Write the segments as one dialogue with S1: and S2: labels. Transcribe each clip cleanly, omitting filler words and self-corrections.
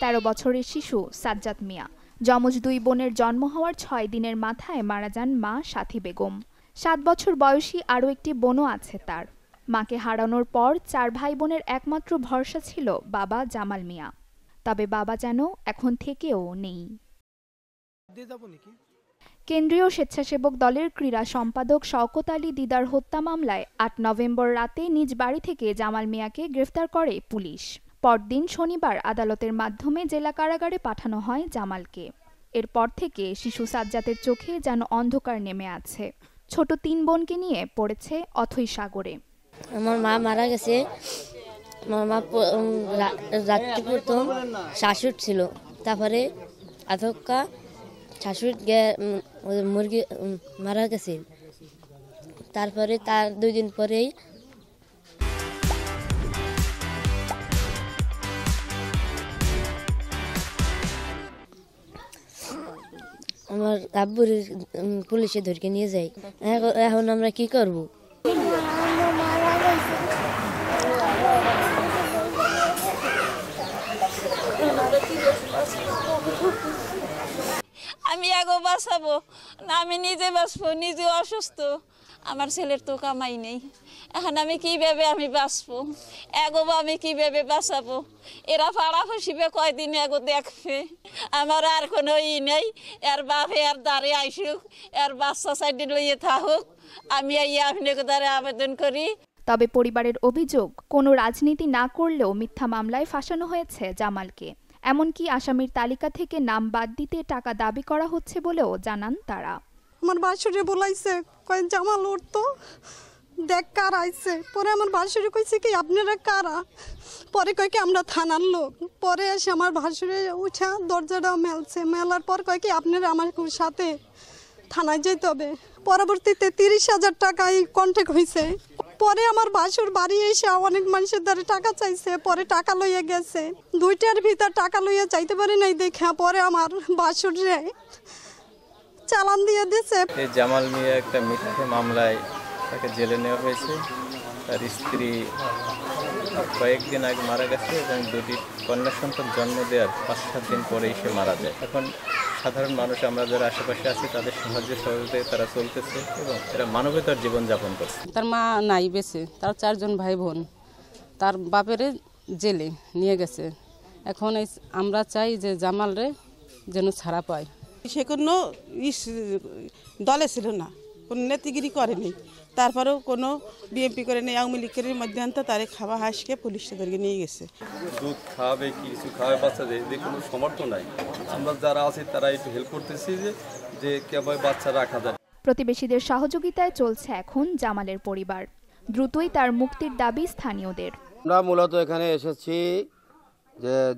S1: 13 বছরের শিশু সাজ্জাদ মিয়া। যমজ 2 বোনের জন্ম হওয়ার 6 দিনের মাথায় মারা যান মা সাথী বেগম। 7 বছর বয়সী আরও একটি বোনও আছে তার। মাকে হারানোর পর 4 ভাই বোনের একমাত্র ভরসা ছিল বাবা জামাল মিয়া। তবে বাবা যেন এখন থেকেও নেই। কেন্দ্রীয় স্বেচ্ছাসেবক দলের ক্রীড়া সম্পাদক শওকত আলী দিদার হত্যা মামলায় 8 নভেম্বর রাতে নিজ বাড়ি থেকে জামাল মিয়াকে গ্রেফতার করে পুলিশ। পরদিন শনিবার আদালতের মাধ্যমে জেলা কারাগারে পাঠানো হয় জামালকে। এরপর থেকে শিশু সাজ্জাদের চোখে যেন অন্ধকার নেমে আছে। ছোট 3 বোনকে নিয়ে পড়েছে অথৈ সাগরে।
S2: আমার মা মারা গেছে। আমার মা রাত্রি প্রথম শাশুড় ছিল, তারপরে আধক্কা শাশুড় মুরগি মারা গেছে। তারপরে তার 2 দিন পরেই আমার আব্বুর পুলিশে ধরে নিয়ে যায়। এখন আমরা কি করব?
S3: আমি আগে বাঁচাবো না, আমি নিজে বাঁচবো, নিজে অসুস্থ। আমার ছেলের তো কামাই নেই, এখন আমি কিভাবে আমি বাঁচবো? এগোবো আমি কিভাবে বাঁচাবো? এরা পাড়া ফসিবে কয়দিন এগো দেখবে। আমার আর কোনো নেই। এর বাপে আর দাঁড়ে আইসুক, এর বাচ্চা সাইডে লইয়ে থাকুক, আমি এই আপনাকে দ্বারা আবেদন করি।
S1: তবে পরিবারের অভিযোগ, কোনো রাজনীতি না করলেও মিথ্যা মামলায় ফাঁসানো হয়েছে জামালকে। এমনকি আসামির তালিকা থেকে নাম বাদ দিতে টাকা দাবি করা হচ্ছে বলেও জানান তারা।
S4: আমার বাসুরে বলাইছে কয় জামাল উঠতো দেখ কার আইছে। পরে আমার বাসুরে কইছে কি আপনারা কারা? পরে কয় কি আমরা থানার লোক। পরে এসে আমার ভাসুরে উঠা দরজাটা মেলছে, মেলার পর কয় কি আপনারা আমার সাথে থানায় যেতে হবে। পরবর্তীতে 30,000 টাকায় কন্ট্যাক্ট হয়েছে। পরে আমার বাসুর বাড়ি এসে অনেক মানুষের দ্বারা টাকা চাইছে, পরে টাকা লইয়া গেছে। 2টার ভিতর টাকা লইয়া চাইতে পারি নাই দেখা পরে আমার বাসুর রে চালান দিয়ে দিয়েছে।
S5: এই জামাল মিয়া একটা মিথ্যা মামলায় তাকে জেলে নেওয়া হয়েছে। তার স্ত্রী কয়েকদিন আগে মারা গেছে এবং 2টি কন্যা সন্তান জন্ম দেওয়ার 5-7 দিন পরেই সে মারা যায়। এখন সাধারণ মানুষ আমরা যারা আশেপাশে আছি তাদের সাহায্য সহযোগিতায় তারা চলতেছে এবং এরা মানবতার জীবনযাপন করছে।
S6: তার মা নাই বেঁচে, তার 4 জন ভাই বোন, তার বাপের জেলে নিয়ে গেছে। এখন আমরা চাই যে জামালরে যেন ছাড়া পায়।
S7: সে কোনো দলে ছিল না, কোনো নেতিগিরি করেনি, তারপরেও কোনো বিএমপি করে নেই, আওয়ামী লীগের মধ্যান্ত তারে খাওয়া হাসকে পুলিশ তাদেরকে নিয়ে গেছে।
S8: দুধ খাওয়াবে, কিছু খাওয়াবে বাচ্চাদের, এদের কোনো সমর্থ নাই। আমরা যারা আছি তারা একটু হেল্প করতেছি যে কেবল বাচ্চা রাখা যায়।
S1: প্রতিবেশীদের সহযোগিতায় চলছে এখন জামালের পরিবার। দ্রুতই তার মুক্তির দাবি স্থানীয়দের।
S9: আমরা মূলত এখানে এসেছি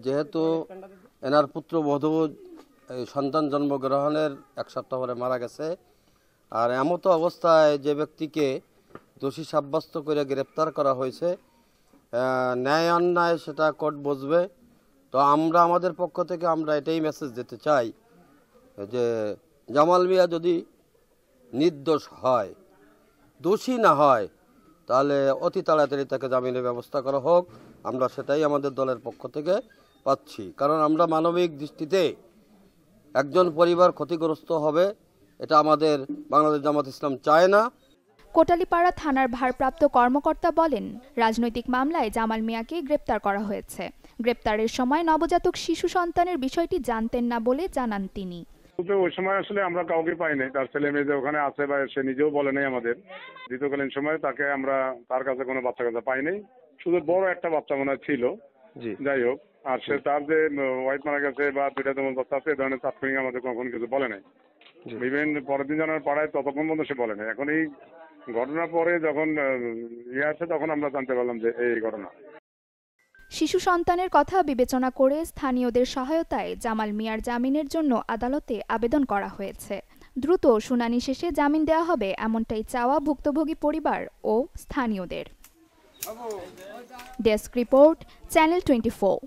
S9: যেহেতু এনার পুত্রবধূ সন্তান জন্মগ্রহণের 1 সপ্তাহ পরে মারা গেছে, আর এমতো অবস্থায় যে ব্যক্তিকে দোষী সাব্যস্ত করে গ্রেপ্তার করা হয়েছে, ন্যায় অন্যায় সেটা কোর্ট বুঝবে। তো আমরা আমাদের পক্ষ থেকে আমরা এটাই মেসেজ দিতে চাই যে জামাল মিয়া যদি নির্দোষ হয়, দোষী না হয়, তাহলে অতি তাড়াতাড়ি তাকে জামিনের ব্যবস্থা করা হোক। আমরা সেটাই আমাদের দলের পক্ষ থেকে পাচ্ছি, কারণ আমরা মানবিক দৃষ্টিতে একজন পরিবার ক্ষতিগ্রস্ত হবে এটা আমাদের বাংলাদেশ জামাত ইসলাম চায় না।
S1: কোটালীপাড়া থানার ভারপ্রাপ্ত কর্মকর্তা বলেন, রাজনৈতিক মামলায় জামাল মিয়াকে গ্রেপ্তার করা হয়েছে। গ্রেপ্তারের সময় নবজাতক শিশু সন্তানের বিষয়টি জানতেন না বলে জানান তিনি।
S10: ওই সময় আসলে আমরা কাউকে পাই নাই, তার ছেলে মেয়ে যে ওখানে আছে বা সে নিজেও বলে নাই আমাদের। দ্বিতীয়কালীন সময় তাকে আমরা তার কাছে কোনো বাচ্চা কাচ্চা পাই নাই, শুধু বড় একটা বাচ্চা মনে হয় ছিল। যাই হোক, আর সে তার যে ওয়াইফ মারা গেছে বা 2টা তোমার বাচ্চা আছে এ ধরনের তাৎক্ষণিক আমাদের কখনো কিছু বলে নাই। ইভেন পরের দিন যখন পাড়ায় ততক্ষণ পর্যন্ত সে বলে নাই। এখন এই ঘটনার পরে যখন আছে তখন আমরা জানতে পারলাম যে এই ঘটনা।
S1: শিশু সন্তানের কথা বিবেচনা করে স্থানীয়দের সহায়তায় জামাল মিয়ার জামিনের জন্য আদালতে আবেদন করা হয়েছে। দ্রুত শুনানি শেষে জামিন দেওয়া হবে এমনটাই চাওয়া ভুক্তভোগী পরিবার ও স্থানীয়দের। Desk report, channel 24।